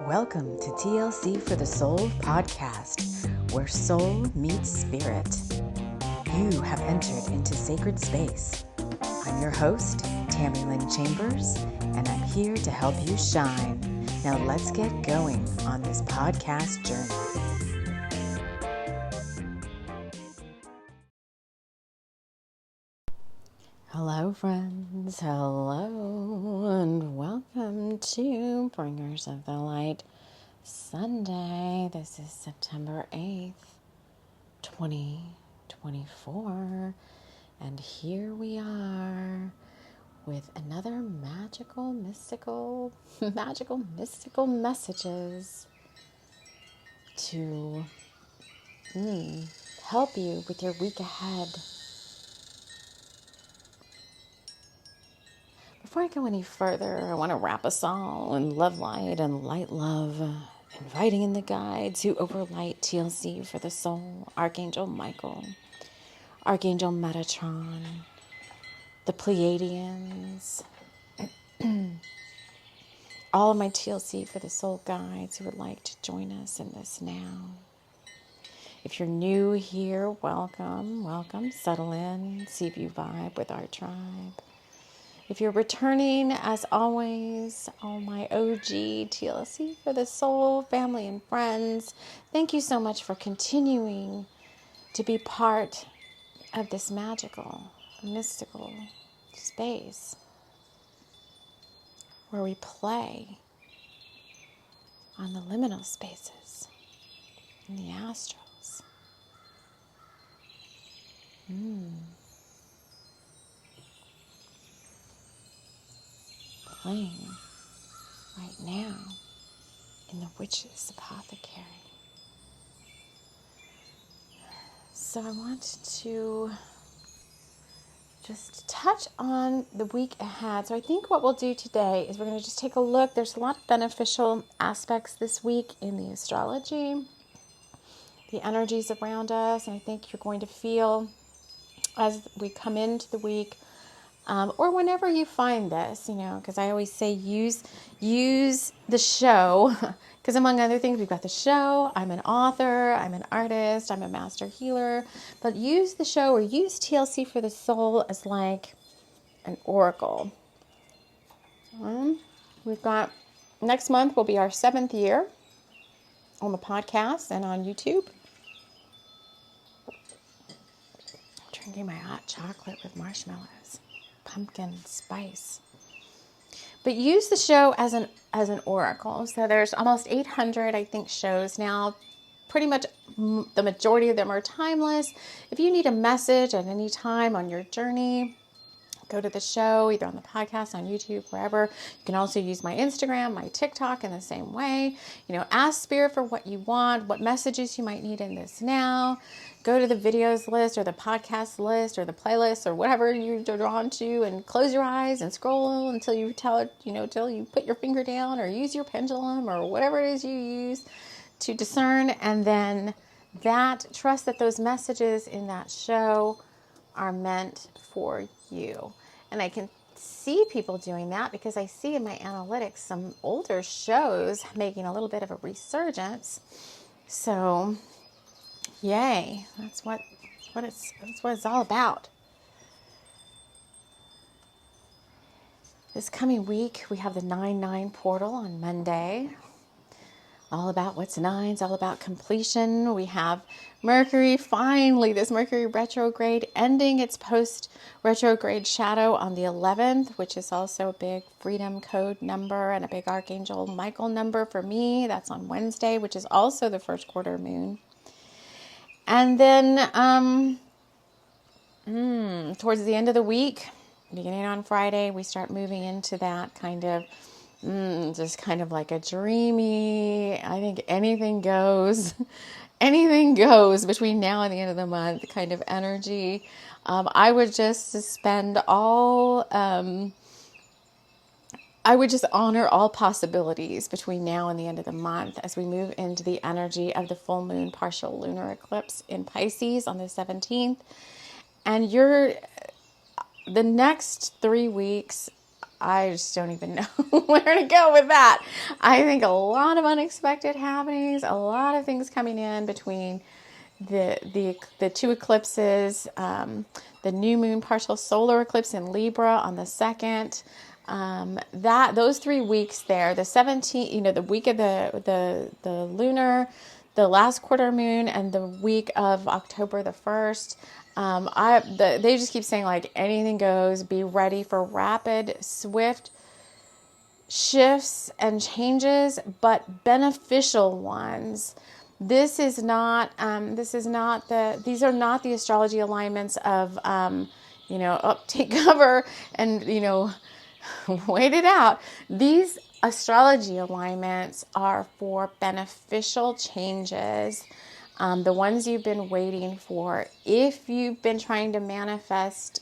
Welcome to TLC for the Soul podcast, where soul meets spirit. You have entered into sacred space. I'm your host, TAMI Chambers, and I'm here to help you shine. Now let's get going on this podcast journey. Hello, friends. Hello, and welcome to Bringers of the Light Sunday. This is September 8th, 2024, and here we are with another magical, mystical messages to help you with your week ahead. Before I go any further, I want to wrap us all in love light and light love, inviting in the guides who overlight TLC for the soul, Archangel Michael, Archangel Metatron, the Pleiadians, all of my TLC for the soul guides who would like to join us in this now. If you're new here, welcome, settle in, see if you vibe with our tribe. If you're returning, as always, all my OG TLC for the soul, family, and friends, thank you so much for continuing to be part of this magical, mystical space where we play on the liminal spaces in the astrals. Playing right now in the witch's apothecary. So I want to just touch on the week ahead. So I think what we'll do today is we're going to just take a look. There's a lot of beneficial aspects this week in the astrology, the energies around us, and I think you're going to feel as we come into the week, or whenever you find this, because I always say use the show, because among other things, we've got the show, I'm an author, I'm an artist, I'm a master healer, but use the show or use TLC for the soul as like an oracle. We've got, next month will be our 7th year on the podcast and on YouTube. Drinking my hot chocolate with marshmallows. Pumpkin spice. But use the show as an oracle. So there's almost 800, I think, shows now. Pretty much the majority of them are timeless. If you need a message at any time on your journey, go to the show, either on the podcast, on YouTube, wherever. You can also use my Instagram, my TikTok in the same way. Ask Spirit for what you want, what messages you might need in this now. Go to the videos list or the podcast list or the playlist or whatever you're drawn to, and close your eyes and scroll until you till you put your finger down or use your pendulum or whatever it is you use to discern. And then trust that those messages in that show are meant for you. And I can see people doing that because I see in my analytics some older shows making a little bit of a resurgence. So yay, that's what it's all about. This coming week, we have the 9/9 portal on Monday. All about what's 9s, all about completion. We have Mercury, finally, this Mercury retrograde ending its post-retrograde shadow on the 11th, which is also a big freedom code number and a big Archangel Michael number for me. That's on Wednesday, which is also the first quarter moon. And then towards the end of the week, beginning on Friday, we start moving into that kind of just kind of like a dreamy, I think anything goes between now and the end of the month kind of energy. I would just suspend all, I would just honor all possibilities between now and the end of the month as we move into the energy of the full moon partial lunar eclipse in Pisces on the 17th. And the next 3 weeks I just don't even know where to go with that. I think a lot of unexpected happenings, a lot of things coming in between the two eclipses, the new moon partial solar eclipse in Libra on the 2nd. Those 3 weeks there, the 17th, the week of the lunar, the last quarter moon, and the week of October the 1st. They just keep saying like anything goes, be ready for rapid, swift shifts and changes, but beneficial ones. These are not the astrology alignments of, take cover and, wait it out. These astrology alignments are for beneficial changes, the ones you've been waiting for. If you've been trying to manifest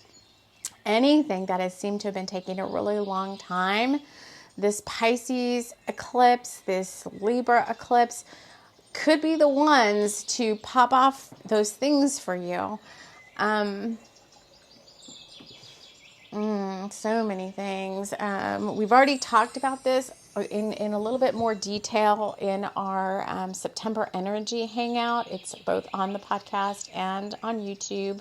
anything that has seemed to have been taking a really long time, this Pisces eclipse, this Libra eclipse could be the ones to pop off those things for you. So many things. We've already talked about this in a little bit more detail in our September energy hangout. It's both on the podcast and on YouTube.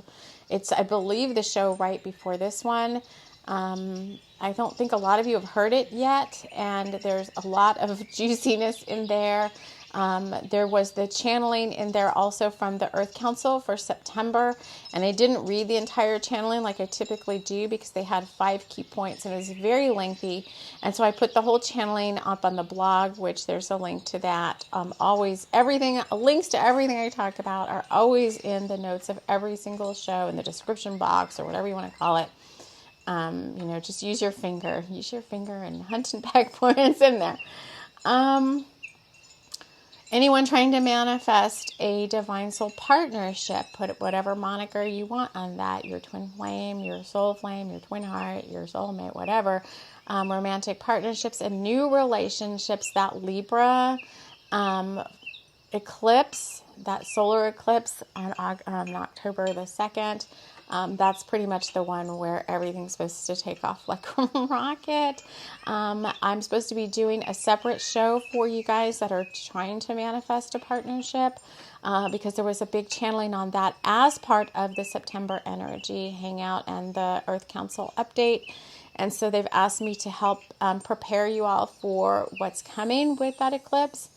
It's, I believe, the show right before this one. I don't think a lot of you have heard it yet, and there's a lot of juiciness in there. There was the channeling in there also from the Earth Council for September, and I didn't read the entire channeling like I typically do because they had 5 key points and it was very lengthy, and so I put the whole channeling up on the blog, which there's a link to that. Links to everything I talk about are always in the notes of every single show, in the description box or whatever you want to call it. Just use your finger and hunt and peck for it's in there. Anyone trying to manifest a divine soul partnership, put whatever moniker you want on that, your twin flame, your soul flame, your twin heart, your soulmate, whatever, romantic partnerships and new relationships. That Libra eclipse, that solar eclipse on October the 2nd, that's pretty much the one where everything's supposed to take off like a rocket. I'm supposed to be doing a separate show for you guys that are trying to manifest a partnership, because there was a big channeling on that as part of the September energy hangout and the Earth Council update. And so they've asked me to help prepare you all for what's coming with that eclipse.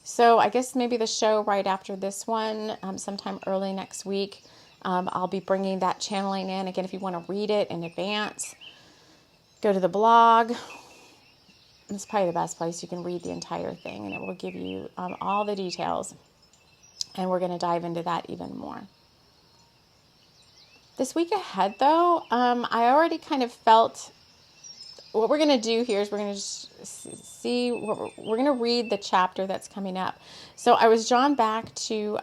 So I guess maybe the show right after this one, sometime early next week, I'll be bringing that channeling in. Again, if you want to read it in advance, go to the blog. It's probably the best place. You can read the entire thing, and it will give you all the details. And we're going to dive into that even more. This week ahead, though, I already kind of felt what we're going to do here is we're going to see what we're going to read the chapter that's coming up. So I was drawn back to...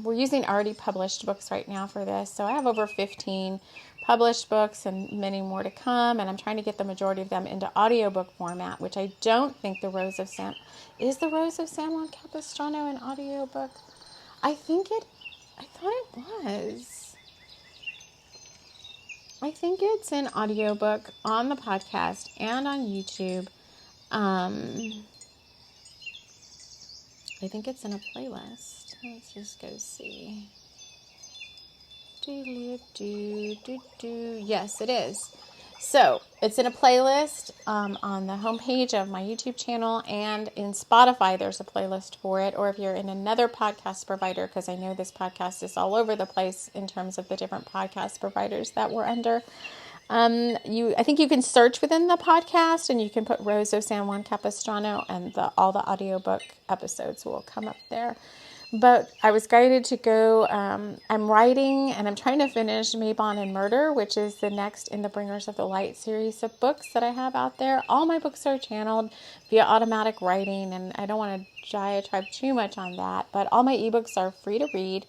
we're using already published books right now for this. So I have over 15 published books and many more to come. And I'm trying to get the majority of them into audiobook format, which I don't think the Rose of San Juan Capistrano an audiobook? I thought it was. I think it's an audiobook on the podcast and on YouTube. I think it's in a playlist. Let's just go see. Yes, it is. So it's in a playlist on the homepage of my YouTube channel, and in Spotify there's a playlist for it. Or if you're in another podcast provider, because I know this podcast is all over the place in terms of the different podcast providers that we're under. I think you can search within the podcast, and you can put Rose of San Juan Capistrano, and all the audiobook episodes will come up there. But I was guided to go, I'm writing and I'm trying to finish Mabon and Murder, which is the next in the Bringers of the Light series of books that I have out there. All my books are channeled via automatic writing, and I don't want to diatribe too much on that, but all my ebooks are free to read.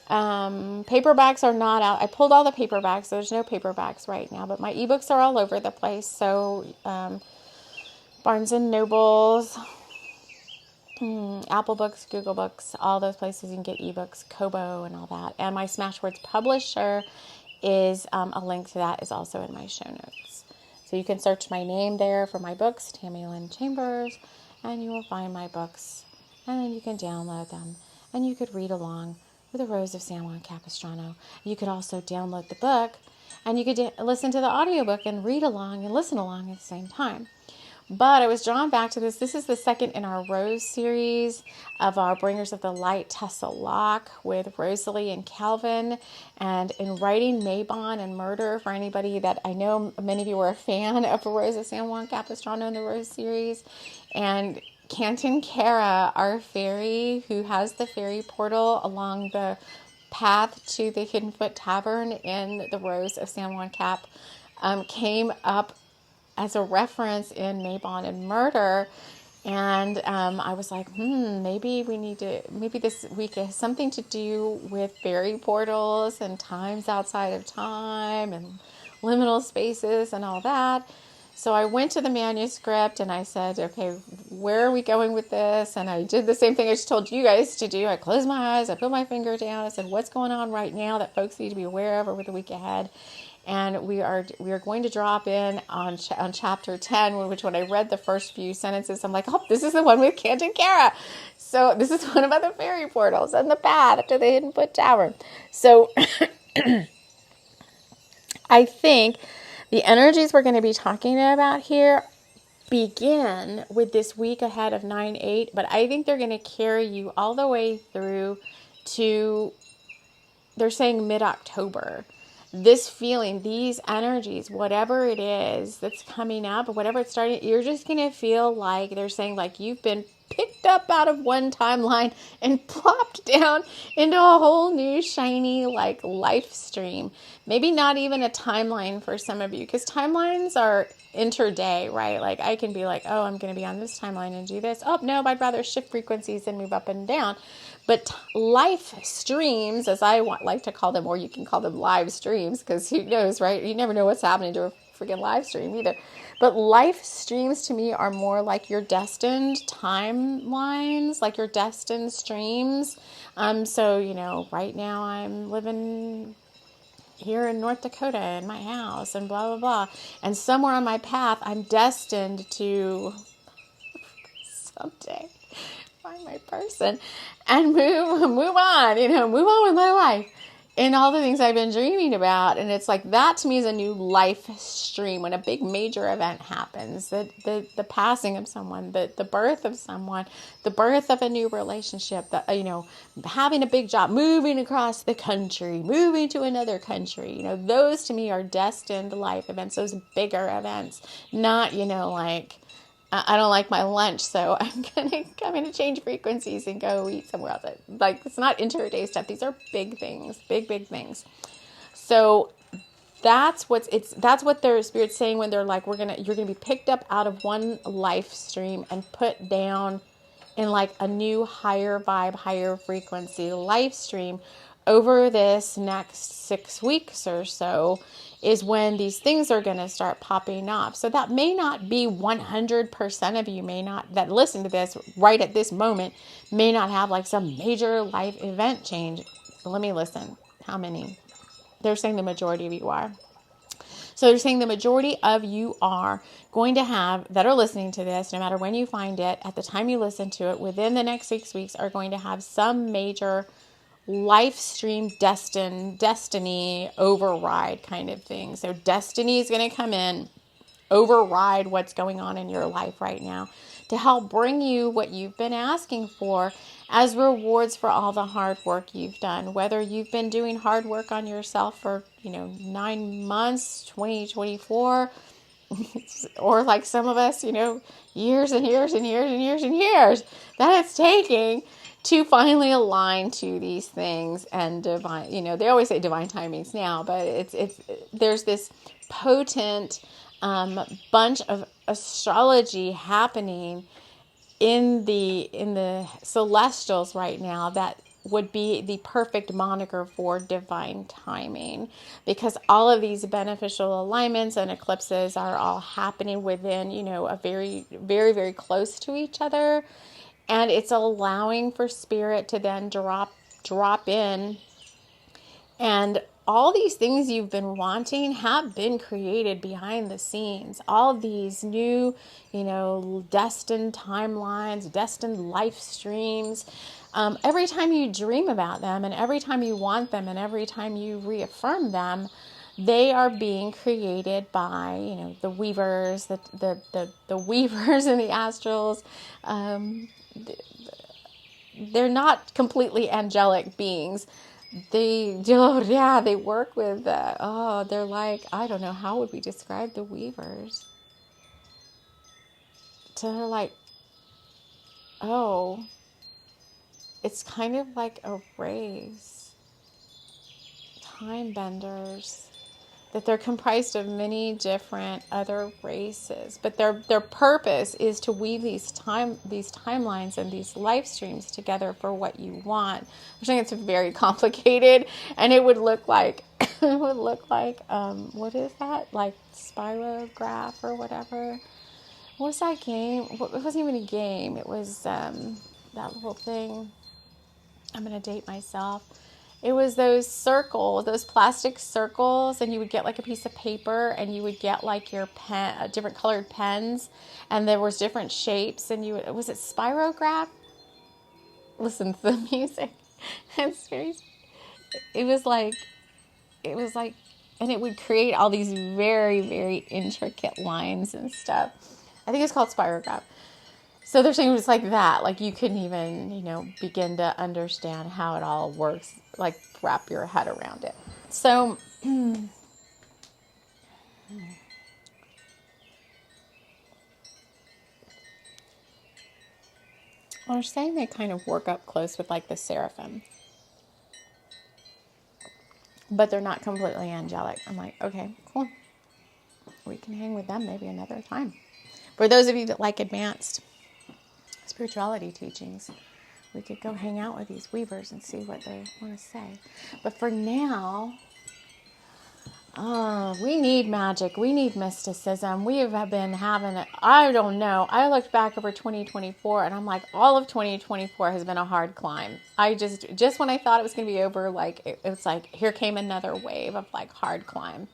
Paperbacks are not out. I pulled all the paperbacks, so there's no paperbacks right now, but my ebooks are all over the place. So, Barnes and Nobles, Apple Books, Google Books, all those places you can get ebooks, Kobo and all that. And my Smashwords publisher is, a link to that is also in my show notes. So you can search my name there for my books, Tammy Lynn Chambers, and you will find my books. And then you can download them. And you could read along with The Rose of San Juan Capistrano. You could also download the book, and you could listen to the audiobook and read along and listen along at the same time. But I was drawn back to this. This is the second in our Rose series of our Bringers of the Light Tessa Locke with Rosalie and Calvin. And in writing Mabon and Murder, for anybody that I know, many of you were a fan of the Rose of San Juan Capistrano in the Rose series. And Canton Cara, our fairy, who has the fairy portal along the path to the Hidden Foot Tavern in the Rose of San Juan Cap, came up as a reference in Mabon and Murder. And I was like, maybe this week has something to do with fairy portals and times outside of time and liminal spaces and all that. So I went to the manuscript and I said, okay, where are we going with this? And I did the same thing I just told you guys to do. I closed my eyes, I put my finger down, I said, what's going on right now that folks need to be aware of over the week ahead? And we are going to drop in on chapter 10, which when I read the first few sentences, I'm like, oh, this is the one with Canton Cara. So this is one about the fairy portals and the path to the Hidden Foot Tavern. So I think the energies we're going to be talking about here begin with this week ahead of 9/8, but I think they're going to carry you all the way through to, they're saying mid-October. This feeling, these energies, whatever it is that's coming up, or whatever it's starting, you're just going to feel like, they're saying like you've been picked up out of one timeline and plopped down into a whole new shiny like life stream. Maybe not even a timeline for some of you, because timelines are interday, right? Like I can be like, oh, I'm going to be on this timeline and do this. Oh, no, I'd rather shift frequencies and move up and down. But life streams, as I like to call them, or you can call them live streams, because who knows, right? You never know what's happening to a freaking live stream either. But life streams to me are more like your destined timelines, like your destined streams. So, right now I'm living here in North Dakota in my house and blah, blah, blah. And somewhere on my path, I'm destined to someday find my person and move on, move on with my life and all the things I've been dreaming about. And it's like, that to me is a new life stream when a big major event happens, the passing of someone, the birth of someone, the birth of a new relationship, having a big job, moving across the country, moving to another country, those to me are destined life events, those bigger events, not, like, I don't like my lunch, so I'm gonna change frequencies and go eat somewhere else. Like, it's not inter-day stuff. These are big things, big things. So that's what their spirit's saying when they're like, you're gonna be picked up out of one life stream and put down in like a new higher vibe, higher frequency life stream over this next 6 weeks or so. Is when these things are going to start popping up. So that may not be 100% of you that listen to this right at this moment may not have like some major life event change. But let me listen. How many? They're saying the majority of you are. So they're saying the majority of you are going to have, that are listening to this, no matter when you find it, at the time you listen to it, within the next 6 weeks, are going to have some major life stream destiny override kind of thing. So destiny is going to come in, override what's going on in your life right now to help bring you what you've been asking for as rewards for all the hard work you've done. Whether you've been doing hard work on yourself for, 9 months, 2024, or like some of us, years and years and years and years and years that it's taking to finally align to these things and divine, they always say divine timings now, but there's this potent bunch of astrology happening in the celestials right now that would be the perfect moniker for divine timing, because all of these beneficial alignments and eclipses are all happening within, a very, very, very close to each other. And it's allowing for spirit to then drop in and all these things you've been wanting have been created behind the scenes. All of these new, destined timelines, destined life streams. Every time you dream about them and every time you want them and every time you reaffirm them, they are being created by, the weavers, the weavers and the astrals. They're not completely angelic beings. They work with, they're like, I don't know, how would we describe the weavers? They're like, it's kind of like a race. Time benders. That they're comprised of many different other races, but their purpose is to weave these timelines and these life streams together for what you want. I think it's very complicated, and it would look like what is that, like spirograph or whatever? What was that game? It wasn't even a game. It was that little thing. I'm gonna date myself. It was those circles, those plastic circles, and you would get like a piece of paper and you would get like your pen, different colored pens, and there was different shapes, and was it spirograph? Listen to the music. It was like, and it would create all these very, very intricate lines and stuff. I think it's called spirograph. So they're saying it was like that, like you couldn't even, begin to understand how it all works, like wrap your head around it. So, they're saying they kind of work up close with like the seraphim, but they're not completely angelic. I'm like, okay, cool. We can hang with them maybe another time. For those of you that like advanced spirituality teachings, we could go hang out with these weavers and see what they want to say. But for now, we need magic. We need mysticism. We have been having it. I don't know. I looked back over 2024 and I'm like, all of 2024 has been a hard climb. I just when I thought it was going to be over, like it was like, here came another wave of like hard climb.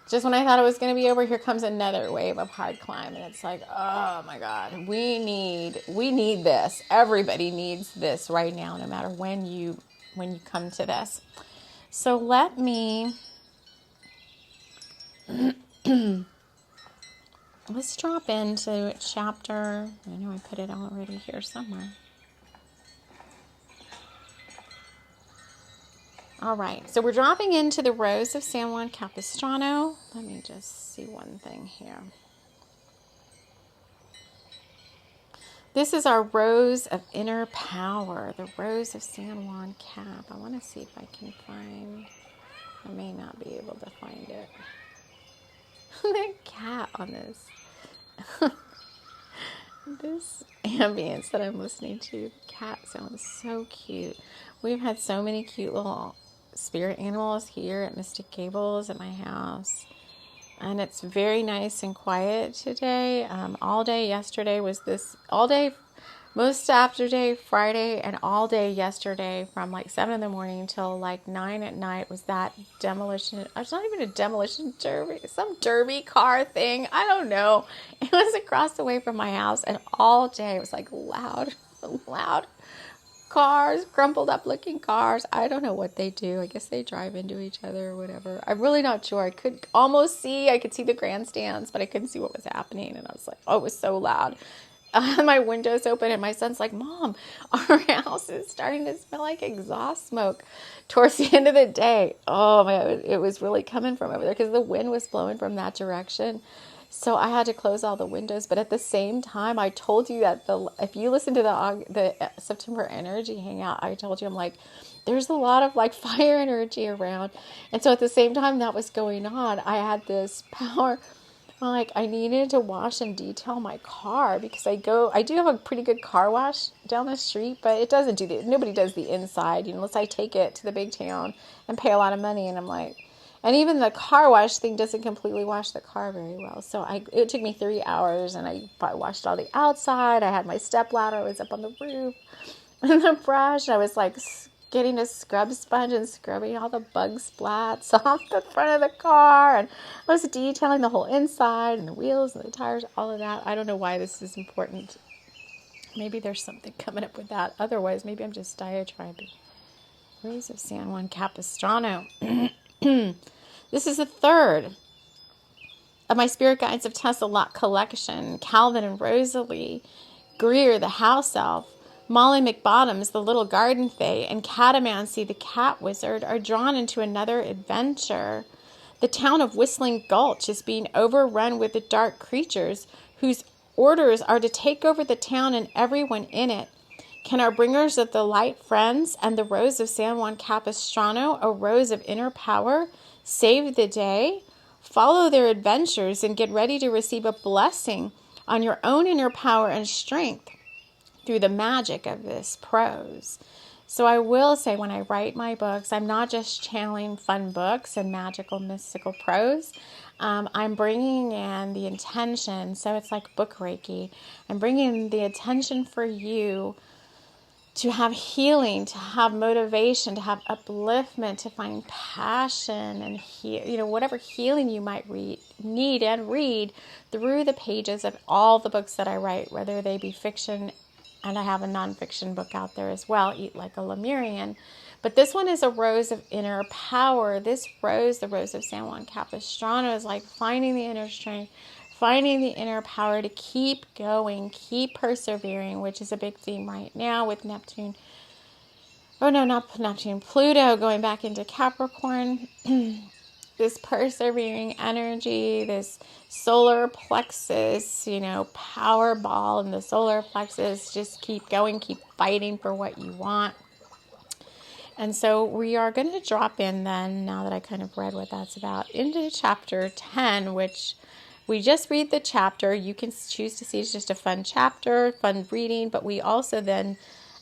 Just when I thought it was going to be over, here comes another wave of hard climb. And it's like, oh my God, we need this. Everybody needs this right now, no matter when you come to this. So let me, let's drop into chapter, I know I put it already here somewhere. All right, so we're dropping into the Rose of San Juan Capistrano. Let me just see one thing here. This is our Rose of Inner Power, the Rose of San Juan Cap. I want to see if I can find, I may not be able to find it. The cat on this. This ambience that I'm listening to, the cat sounds so cute. We've had so many cute little spirit animals here at Mystic Gables at my house, and it's very nice and quiet today. All day yesterday was this, all day, most after day Friday, and all day yesterday from like 7 in the morning till like 9 at night was that demolition. It's not even a demolition derby, some derby car thing. I don't know. It was across the way from my house, and all day it was like loud cars, crumpled up looking cars. I don't know what they do. I guess they drive into each other or whatever. I'm really not sure. I could see the grandstands, but I couldn't see what was happening. And I was like, oh, it was so loud. I had my windows open and my son's like, Mom, our house is starting to smell like exhaust smoke towards the end of the day. Oh my God, it was really coming from over there because the wind was blowing from that direction. So I had to close all the windows. But at the same time, I told you that if you listen to the September energy hangout, I told you, I'm like, there's a lot of like fire energy around. And so at the same time that was going on, I had this power. Like I needed to wash and detail my car because I do have a pretty good car wash down the street, but it doesn't nobody does the inside, unless I take it to the big town and pay a lot of money. And I'm like, and even the car wash thing doesn't completely wash the car very well. So it took me 3 hours, and I washed all the outside. I had my step ladder. I was up on the roof and the brush. I was like getting a scrub sponge and scrubbing all the bug splats off the front of the car. And I was detailing the whole inside and the wheels and the tires, all of that. I don't know why this is important. Maybe there's something coming up with that. Otherwise, maybe I'm just diatribing. Rose of San Juan Capistrano. This is the third of my Spirit Guides of Tessa Lot collection. Calvin and Rosalie, Greer, the house elf, Molly McBottoms, the little garden fae, and Catamancy, the cat wizard, are drawn into another adventure. The town of Whistling Gulch is being overrun with the dark creatures whose orders are to take over the town and everyone in it. Can our bringers of the light friends and the Rose of San Juan Capistrano, a rose of inner power, save the day? Follow their adventures and get ready to receive a blessing on your own inner power and strength through the magic of this prose. So I will say, when I write my books, I'm not just channeling fun books and magical, mystical prose. I'm bringing in the intention. So it's like book Reiki. I'm bringing the attention for you to have healing, to have motivation, to have upliftment, to find passion and whatever healing you might need and read through the pages of all the books that I write, whether they be fiction, and I have a nonfiction book out there as well, Eat Like a Lemurian. But this one is a rose of inner power. This rose, the Rose of San Juan Capistrano, is like finding the inner strength, finding the inner power to keep going, keep persevering, which is a big theme right now with Neptune. Oh no, not Neptune, Pluto going back into Capricorn. This persevering energy, this solar plexus, power ball in the solar plexus. Just keep going, keep fighting for what you want. And so we are going to drop in then, now that I kind of read what that's about, into chapter 10, which we just read the chapter. You can choose to see it's just a fun chapter, fun reading, but we also then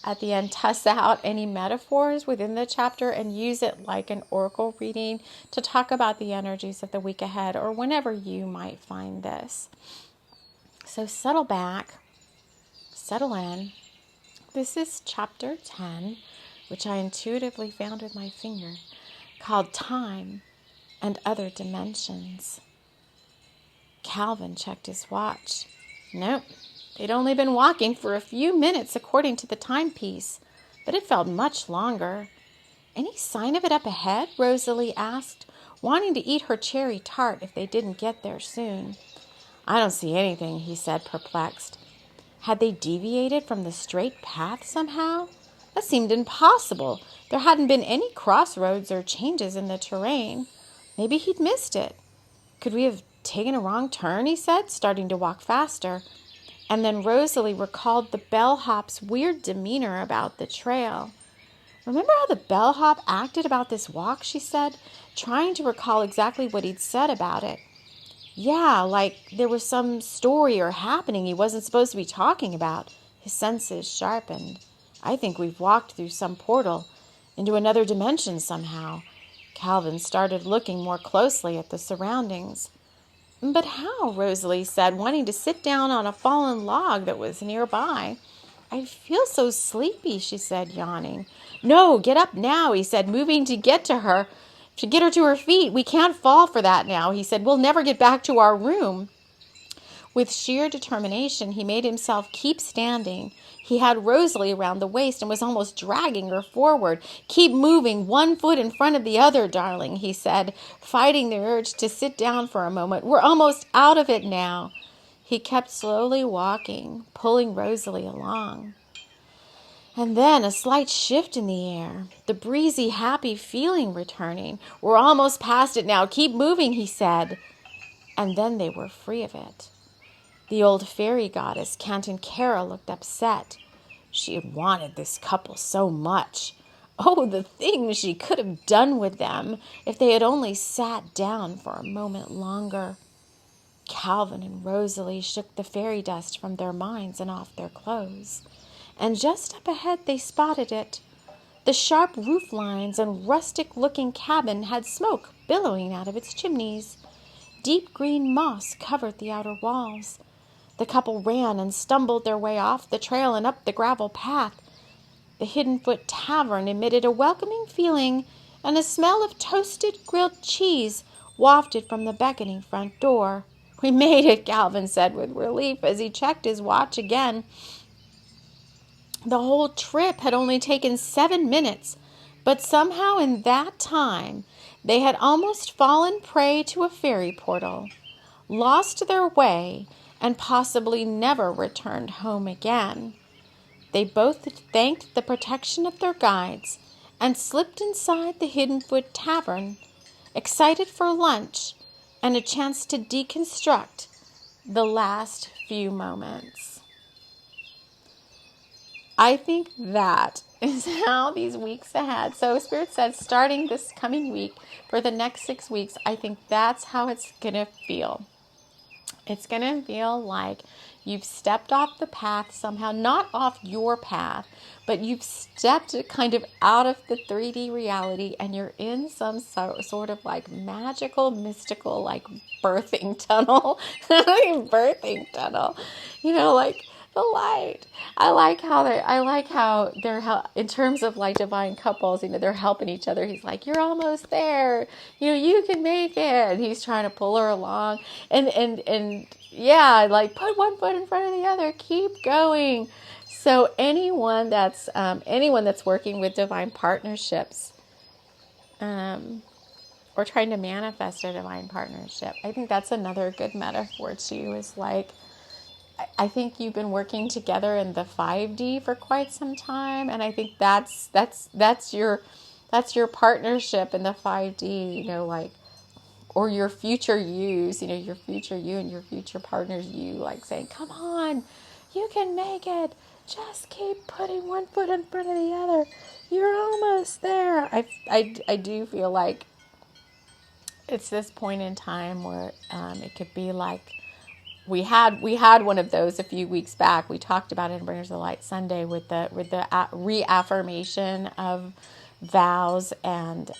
at the end test out any metaphors within the chapter and use it like an oracle reading to talk about the energies of the week ahead or whenever you might find this. So settle back, settle in. This is chapter 10, which I intuitively found with my finger, called Time and Other Dimensions. Calvin checked his watch. Nope. They'd only been walking for a few minutes according to the timepiece, but it felt much longer. Any sign of it up ahead? Rosalie asked, wanting to eat her cherry tart if they didn't get there soon. I don't see anything, he said, perplexed. Had they deviated from the straight path somehow? That seemed impossible. There hadn't been any crossroads or changes in the terrain. Maybe he'd missed it. Could we have taken a wrong turn, he said, starting to walk faster. And then Rosalie recalled the bellhop's weird demeanor about the trail. Remember how the bellhop acted about this walk, she said, trying to recall exactly what he'd said about it. Yeah, like there was some story or happening he wasn't supposed to be talking about. His senses sharpened. I think we've walked through some portal, into another dimension somehow. Calvin started looking more closely at the surroundings. But how? Rosalie said, wanting to sit down on a fallen log that was nearby. I feel so sleepy, she said, yawning. No, get up now, he said, moving to get to her, to get her to her feet. We can't fall for that now, he said. We'll never get back to our room. With sheer determination, he made himself keep standing. He had Rosalie around the waist and was almost dragging her forward. Keep moving, one foot in front of the other, darling, he said, fighting the urge to sit down for a moment. We're almost out of it now. He kept slowly walking, pulling Rosalie along. And then a slight shift in the air, the breezy, happy feeling returning. We're almost past it now. Keep moving, he said. And then they were free of it. The old fairy goddess, Cantankara, looked upset. She had wanted this couple so much. Oh, the things she could have done with them if they had only sat down for a moment longer. Calvin and Rosalie shook the fairy dust from their minds and off their clothes. And just up ahead they spotted it. The sharp roof lines and rustic-looking cabin had smoke billowing out of its chimneys. Deep green moss covered the outer walls. The couple ran and stumbled their way off the trail and up the gravel path. The Hidden Foot Tavern emitted a welcoming feeling, and a smell of toasted grilled cheese wafted from the beckoning front door. "We made it," Calvin said with relief as he checked his watch again. The whole trip had only taken 7 minutes, but somehow in that time they had almost fallen prey to a fairy portal, lost their way, and possibly never returned home again. They both thanked the protection of their guides and slipped inside the Hidden Foot Tavern, excited for lunch and a chance to deconstruct the last few moments. I think that is how these weeks ahead. So Spirit said starting this coming week for the next 6 weeks, I think that's how it's going to feel. It's going to feel like you've stepped off the path somehow, not off your path, but you've stepped kind of out of the 3D reality and you're in some sort of like magical, mystical, like birthing tunnel. Birthing tunnel. You know, like the light. I like how they're in terms of like divine couples, you know, they're helping each other. He's like, "You're almost there. You know, you can make it." And he's trying to pull her along. And yeah, like put one foot in front of the other. Keep going. So anyone that's working with divine partnerships, or trying to manifest a divine partnership, I think that's another good metaphor too. Is like, I think you've been working together in the 5D for quite some time, and I think that's your partnership in the 5D. You know, like, or your future yous. You know, your future you and your future partner's you, like saying, "Come on, you can make it. Just keep putting one foot in front of the other. You're almost there." I do feel like it's this point in time where it could be like we had one of those a few weeks back. We talked about it in Bringers of Light Sunday with the reaffirmation of vows and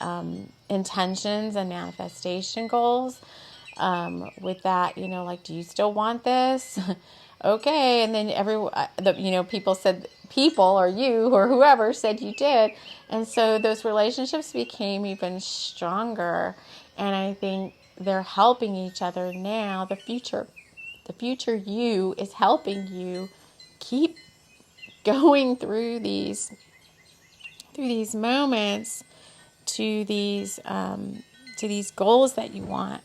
intentions and manifestation goals. With that, you know, like, do you still want this? Okay. And then people or you or whoever said you did. And so those relationships became even stronger. And I think they're helping each other now. The future you is helping you keep going through these moments to these goals that you want.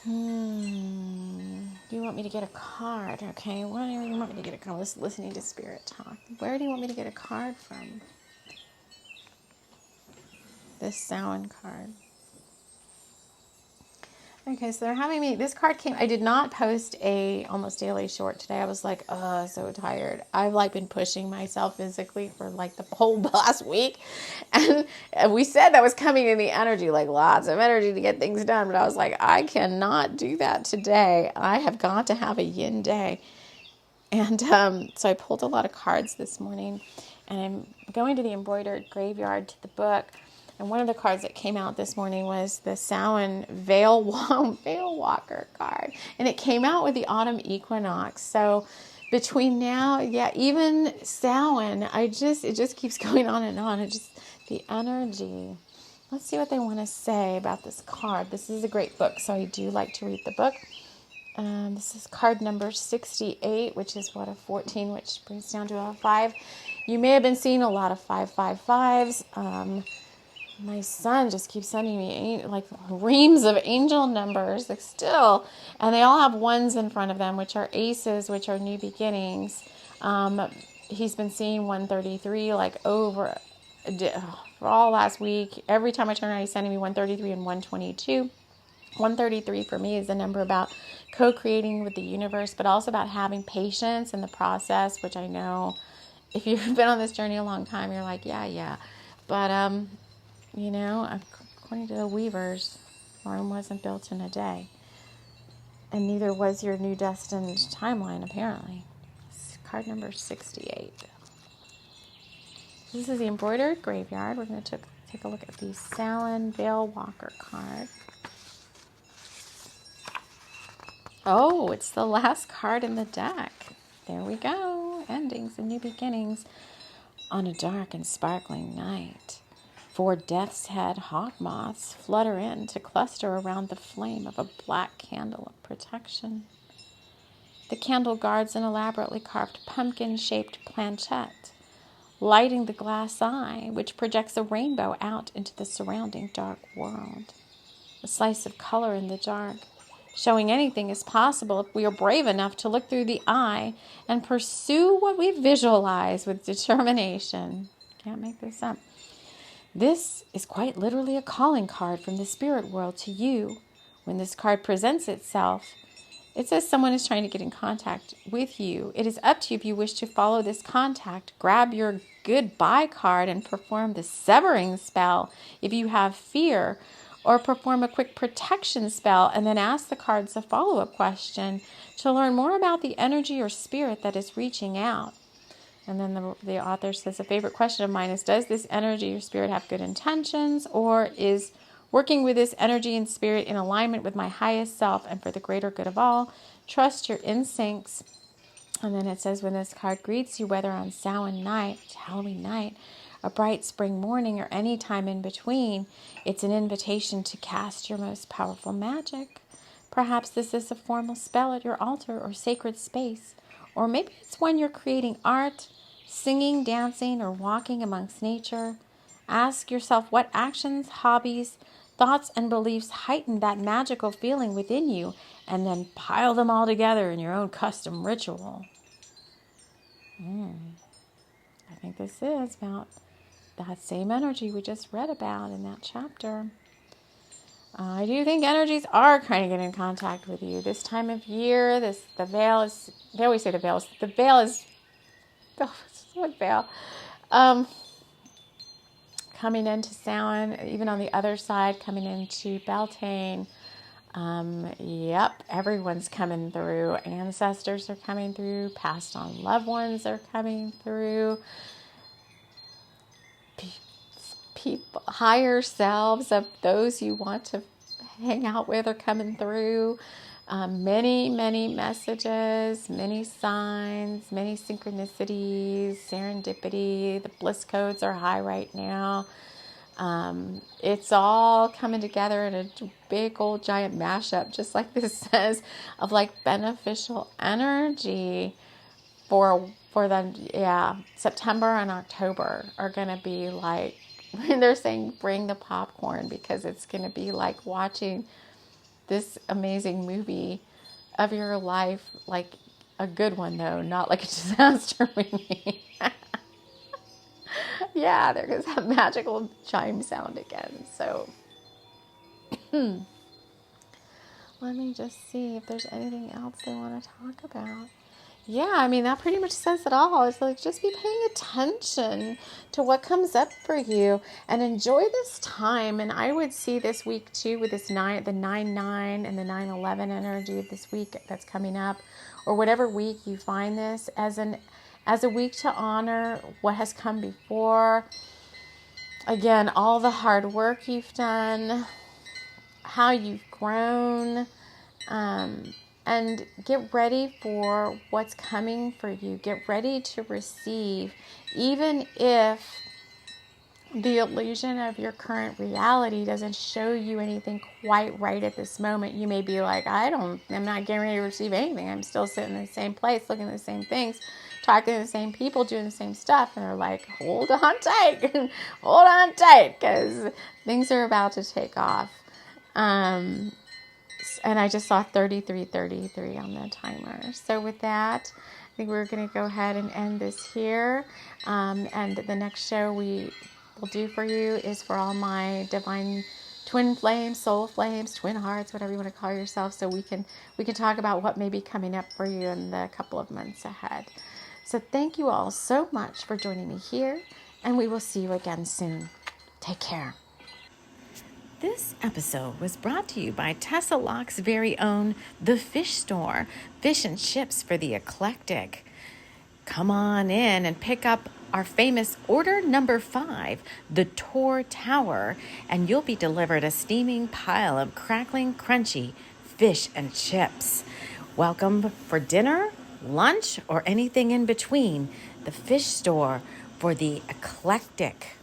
Do you want me to get a card? Okay, where do you want me to get a card? I was listening to Spirit talk. Where do you want me to get a card from? This Samhain card. Okay, so they're having me, this card came, I did not post a almost daily short today. I was like, so tired. I've like been pushing myself physically for like the whole last week. And we said that was coming in the energy, like lots of energy to get things done. But I was like, I cannot do that today. I have got to have a yin day. And so I pulled a lot of cards this morning. And I'm going to the embroidered graveyard to the book. And one of the cards that came out this morning was the Samhain Veil Walker card. And it came out with the autumn equinox. So between now, even Samhain, it just keeps going on and on. The energy. Let's see what they want to say about this card. This is a great book, so I do like to read the book. This is card number 68, which is a 14, which brings down to a 5. You may have been seeing a lot of 555s. My son just keeps sending me like reams of angel numbers, like still, and they all have ones in front of them, which are aces, which are new beginnings. He's been seeing 133 like over for all last week. Every time I turn around, he's sending me 133 and 122. 133 for me is a number about co-creating with the universe, but also about having patience in the process, which I know if you've been on this journey a long time, you're like, yeah. But, you know, according to the Weavers, Rome wasn't built in a day. And neither was your new destined timeline, apparently. It's card number 68. This is the embroidered graveyard. We're going to take a look at the Samhain Veil Walker card. Oh, it's the last card in the deck. There we go. Endings and new beginnings on a dark and sparkling night. 4 death's head hawk moths flutter in to cluster around the flame of a black candle of protection. The candle guards an elaborately carved pumpkin-shaped planchette, lighting the glass eye, which projects a rainbow out into the surrounding dark world. A slice of color in the dark, showing anything is possible if we are brave enough to look through the eye and pursue what we visualize with determination. Can't make this up. This is quite literally a calling card from the spirit world to you. When this card presents itself, it says someone is trying to get in contact with you. It is up to you if you wish to follow this contact. Grab your goodbye card and perform the severing spell if you have fear, or perform a quick protection spell and then ask the cards a follow-up question to learn more about the energy or spirit that is reaching out. And then the author says, a favorite question of mine is, does this energy or spirit have good intentions, or is working with this energy and spirit in alignment with my highest self and for the greater good of all? Trust your instincts. And then it says, when this card greets you, whether on Samhain night, Halloween night, a bright spring morning, or any time in between, it's an invitation to cast your most powerful magic. Perhaps this is a formal spell at your altar or sacred space, or maybe it's when you're creating art, singing, dancing, or walking amongst nature. Ask yourself what actions, hobbies, thoughts, and beliefs heighten that magical feeling within you, and then pile them all together in your own custom ritual. I think this is about that same energy we just read about in that chapter. I do think energies are trying to get in contact with you. This time of year, the veil is, they always say the veil is, what veil? Coming into Samhain, even on the other side, coming into Beltane. Everyone's coming through. Ancestors are coming through. Passed on loved ones are coming through. People, higher selves of those you want to hang out with are coming through. Many messages, many signs, many synchronicities, serendipity. The bliss codes are high right now. It's all coming together in a big old giant mashup, just like this says, of like beneficial energy for the September and October are going to be like, they're saying bring the popcorn, because it's going to be like watching this amazing movie of your life, like a good one though, not like a disaster movie. Yeah, there goes that magical chime sound again. So let me just see if there's anything else they want to talk about. Yeah, I mean, that pretty much says it all. It's like, just be paying attention to what comes up for you and enjoy this time. And I would see this week too with this the 9/9 and the 9/11 energy of this week that's coming up, or whatever week you find this as a week to honor what has come before. Again, all the hard work you've done, how you've grown, and get ready for what's coming for you. Get ready to receive, even if the illusion of your current reality doesn't show you anything quite right at this moment. You may be like, I'm not getting ready to receive anything. I'm still sitting in the same place, looking at the same things, talking to the same people, doing the same stuff. And they're like, hold on tight, hold on tight, because things are about to take off. And I just saw 33:33 on the timer. So with that, I think we're going to go ahead and end this here. And the next show we will do for you is for all my divine twin flames, soul flames, twin hearts, whatever you want to call yourself. So we can talk about what may be coming up for you in the couple of months ahead. So thank you all so much for joining me here, and we will see you again soon. Take care. This episode was brought to you by Tessa Locke's very own The Fish Store, fish and chips for the eclectic. Come on in and pick up our famous order number 5, the Tor Tower, and you'll be delivered a steaming pile of crackling, crunchy fish and chips. Welcome for dinner, lunch, or anything in between. The fish store for the eclectic